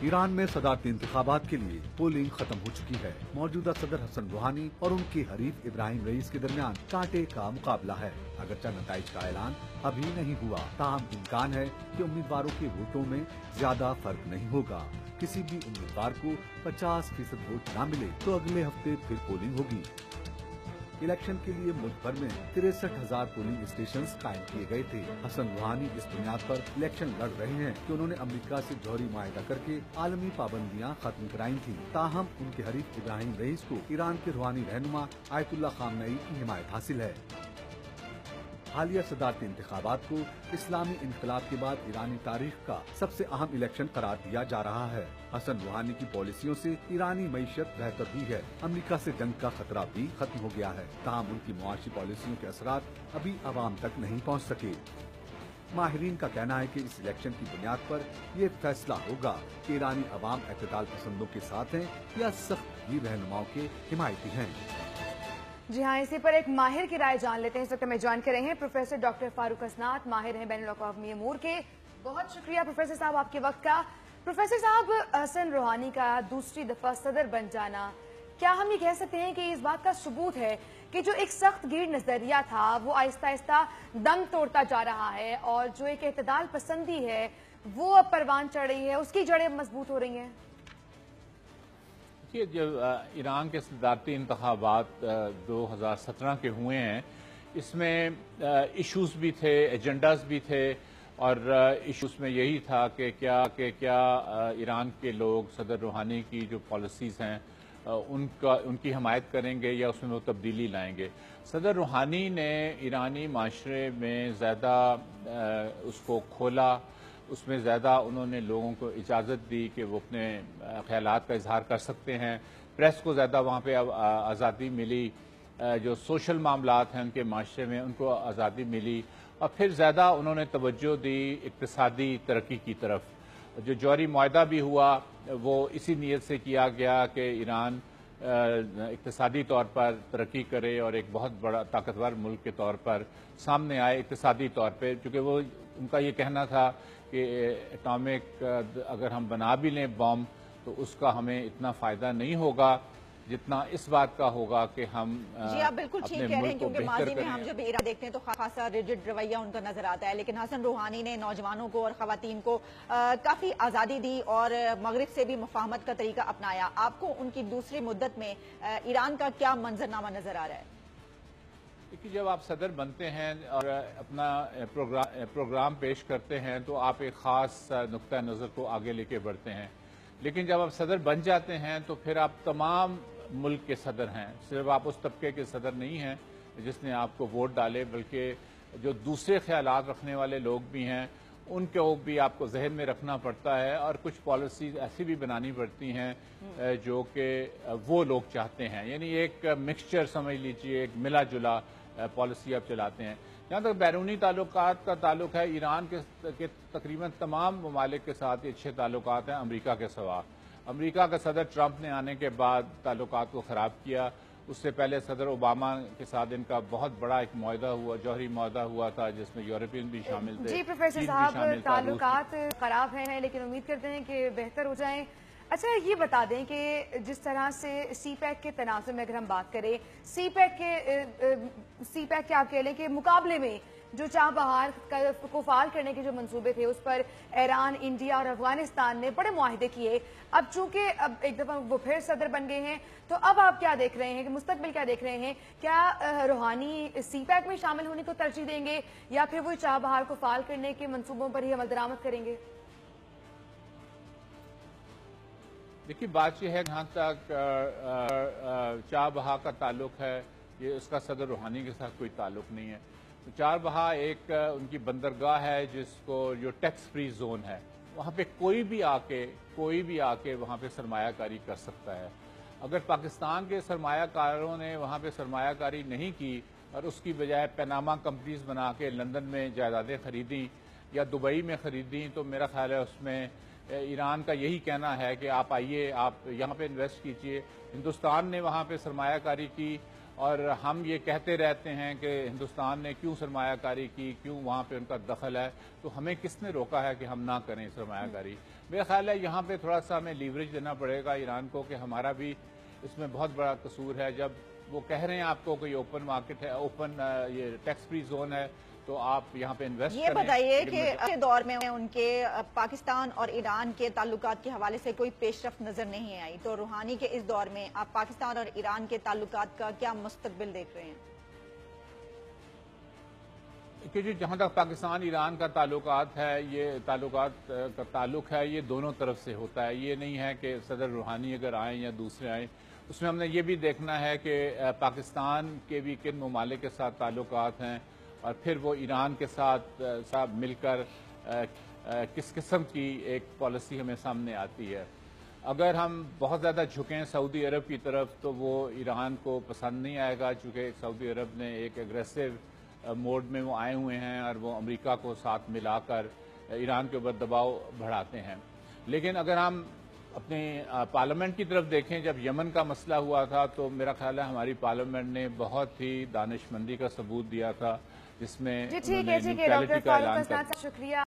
Iran में सदारती इंतखाबात के लिए पोलिंग खत्म हो चुकी है। मौजूदा सदर हसन रूहानी और उनके हरीफ इब्राहिम रईस के दरमियान कांटे का मुकाबला है। अगरचे नताइज का ऐलान अभी नहीं हुआ, ताहम इम्कान है कि उम्मीदवारों के वोटों में ज्यादा फर्क नहीं होगा। किसी भी उम्मीदवार को 50% वोट न मिले तो अगले हफ्ते फिर पोलिंग होगी। इलेक्शन के लिए मुल्क भर में 63,000 पोलिंग स्टेशन कायम किए गए थे। हसन रूहानी इस बुनियाद पर इलेक्शन लड़ रहे हैं कि उन्होंने अमेरिका से जौहरी मुआहदा करके आलमी पाबंदियां खत्म कराई थी। ताहम उनके हरीफ इब्राहिम रईस को ईरान के रूहानी रहनुमा आयतुल्ला खामनेई की हिमायत हासिल है। हालिया सदारती इंतखाबात को इस्लामी इनकलाब के बाद ईरानी तारीख का सबसे अहम इलेक्शन करार दिया जा रहा है। हसन रूहानी की पॉलिसियों से ईरानी मईशत बेहतर हुई है। अमेरिका से जंग का खतरा भी खत्म हो गया है। ताहम उनकी मुआशी पॉलिसियों के असरात अभी अवाम तक नहीं पहुंच सके। माहिरीन का कहना है कि इस इलेक्शन की बुनियाद पर ये फैसला होगा कि ईरानी अवाम एतदाल पसंदों के साथ हैं या सख्त गिर रहनुमाओं के हिमायती हैं। जी हाँ, इसी पर एक माहिर की राय जान लेते हैं। इस वक्त हमें ज्वाइन कर रहे हैं प्रोफेसर डॉक्टर फारूक हसनात, माहिर हैं बैनुल-अक़वामी अमूर के। बहुत शुक्रिया प्रोफेसर साहब आपके वक्त का। प्रोफेसर साहब, हसन रूहानी का दूसरी दफा सदर बन जाना, क्या हम ये कह सकते हैं कि इस बात का सबूत है कि जो एक सख्त गिर नजरिया था वो आहिस्ता आहिस्ता दम तोड़ता जा रहा है और जो एक एतदाल पसंदी है वो अब परवान चढ़ रही है, उसकी जड़ें मजबूत हो रही हैं? जब ईरान के सदारती इंतखाबात 2017 के हुए हैं, इसमें इश्यूज भी थे, एजेंडाज भी थे और इश्यूज में यही था कि क्या ईरान के लोग सदर रूहानी की जो पॉलिसीज़ हैं उनकी हमायत करेंगे या उसमें वो तब्दीली लाएंगे। सदर रूहानी ने ईरानी माशरे में ज़्यादा उसको खोला, उसमें ज़्यादा उन्होंने लोगों को इजाज़त दी कि वो अपने ख्यालात का इजहार कर सकते हैं। प्रेस को ज़्यादा वहाँ पे आज़ादी मिली, जो सोशल मामलात हैं उनके माशरे में उनको आज़ादी मिली और फिर ज़्यादा उन्होंने तवज्जो दी इक़्तिसादी तरक्की की तरफ। जो जौहरी मुआहदा भी हुआ वो इसी नीयत से किया गया कि ईरान इक़्तिसादी तौर पर तरक्की करे और एक बहुत बड़ा ताकतवर मुल्क के तौर पर सामने आए इक़्तिसादी तौर पर, क्योंकि वो उनका ये कहना था कि एटॉमिक अगर हम बना भी लें बॉम्ब तो उसका हमें इतना फ़ायदा नहीं होगा जितना इस बात का होगा कि हम जी आप बिल्कुल ठीक कह रहे हैं, क्योंकि माजी में हम जब ईरान देखते हैं तो खासा रिजिड रवैया उनका नजर आता है, लेकिन हसन रूहानी ने नौजवानों को और खवातीन को काफ़ी आज़ादी दी और मगरिब से भी मुफाहमत का तरीका अपनाया। आपको उनकी दूसरी मुद्दत में ईरान का क्या मंजरनामा नजर आ रहा है? देखिए, जब आप सदर बनते हैं और अपना प्रोग्राम पेश करते हैं तो आप एक ख़ास नुक्ता नज़र को आगे लेके बढ़ते हैं, लेकिन जब आप सदर बन जाते हैं तो फिर आप तमाम मुल्क के सदर हैं। सिर्फ आप उस तबके के सदर नहीं हैं जिसने आपको वोट डाले, बल्कि जो दूसरे ख्यालात रखने वाले लोग भी हैं उनको भी आपको जहन में रखना पड़ता है और कुछ पॉलिसीज़ ऐसी भी बनानी पड़ती हैं जो कि वो लोग चाहते हैं। यानी एक मिक्सचर समझ लीजिए, एक मिला जुला पॉलिसी आप चलाते हैं। जहाँ तक बैरूनी ताल्लुकात का ताल्लुक है, ईरान के तकरीबन तमाम ममालिक के साथ ये अच्छे ताल्लुकात हैं अमेरिका के सिवा। अमेरिका का सदर ट्रंप ने आने के बाद ताल्लुकात को ख़राब किया। उससे पहले सदर ओबामा के साथ इनका बहुत बड़ा एक मुआहदा हुआ, जौहरी मुआहदा हुआ था जिसमें यूरोपियन भी शामिल थे। जी प्रोफेसर साहब, ताल्लुकात खराब हैं लेकिन उम्मीद करते हैं कि बेहतर हो जाएं। अच्छा, ये बता दें कि जिस तरह से सी पैक के तनाज़ुर में अगर हम बात करें, सी पैक के आप कह लें कि मुकाबले में जो चाबहार को फाल करने के जो मंसूबे थे उस पर ईरान, इंडिया और अफगानिस्तान ने बड़े मुआहदे किए। अब चूंकि अब एक दफा वो फिर सदर बन गए हैं, तो अब आप क्या देख रहे हैं कि मुस्तकबिल क्या देख रहे हैं? क्या रूहानी सी पैक में शामिल होने को तरजीह देंगे या फिर वो चाबहार को फाल करने के मंसूबों पर ही अमल दरामद करेंगे? देखिए, बात यह है जहाँ तक चाबहार का ताल्लुक है, ये उसका सदर रूहानी के साथ कोई ताल्लुक नहीं है। तो चाबहार एक उनकी बंदरगाह है जिसको जो टैक्स फ्री जोन है, वहाँ पे कोई भी आके वहाँ पे सरमायाकारी कर सकता है। अगर पाकिस्तान के सरमायाकारों ने वहाँ पे सरमायाकारी नहीं की और उसकी बजाय पनामा कंपनीज बना के लंदन में जायदादें खरीदी या दुबई में खरीदी, तो मेरा ख्याल है उसमें ईरान का यही कहना है कि आप आइए, आप यहाँ पे इन्वेस्ट कीजिए। हिंदुस्तान ने वहाँ पे सरमायाकारी की और हम ये कहते रहते हैं कि हिंदुस्तान ने क्यों सरमायाकारी की, क्यों वहाँ पे उनका दखल है, तो हमें किसने रोका है कि हम ना करें सरमायाकारी? میرا خیال ہے یہاں پہ تھوڑا سا ہمیں لیوریج دینا پڑے گا ایران کو کہ ہمارا بھی اس میں بہت بڑا قصور ہے. جب وہ کہہ رہے ہیں آپ کو کوئی اوپن مارکیٹ ہے, اوپن یہ ٹیکس فری زون ہے, تو آپ یہاں پہ انویسٹ کریں. یہ بتائیے کہ اگلے دور میں ان کے پاکستان اور ایران کے تعلقات کے حوالے سے کوئی پیش رفت نظر نہیں آئی, تو روحانی کے اس دور میں آپ پاکستان اور ایران کے تعلقات کا کیا مستقبل دیکھ رہے ہیں؟ کہ جہاں تک پاکستان ایران کا تعلقات ہے, یہ تعلقات کا تعلق ہے یہ دونوں طرف سے ہوتا ہے. یہ نہیں ہے کہ صدر روحانی اگر آئیں یا دوسرے آئیں, اس میں ہم نے یہ بھی دیکھنا ہے کہ پاکستان کے بھی کن ممالک کے ساتھ تعلقات ہیں, اور پھر وہ ایران کے ساتھ مل کر کس قسم کی ایک پالیسی ہمیں سامنے آتی ہے. اگر ہم بہت زیادہ جھکیں سعودی عرب کی طرف تو وہ ایران کو پسند نہیں آئے گا, چونکہ سعودی عرب نے ایک اگریسو موڈ میں وہ آئے ہوئے ہیں اور وہ امریکہ کو ساتھ ملا کر ایران کے اوپر دباؤ بڑھاتے ہیں. لیکن اگر ہم اپنے پارلیمنٹ کی طرف دیکھیں, جب یمن کا مسئلہ ہوا تھا تو میرا خیال ہے ہماری پارلیمنٹ نے بہت ہی دانشمندی کا ثبوت دیا تھا, جس میں جی ٹھیک ہے, ڈاکٹر فاروق اسناد صاحب شکریہ.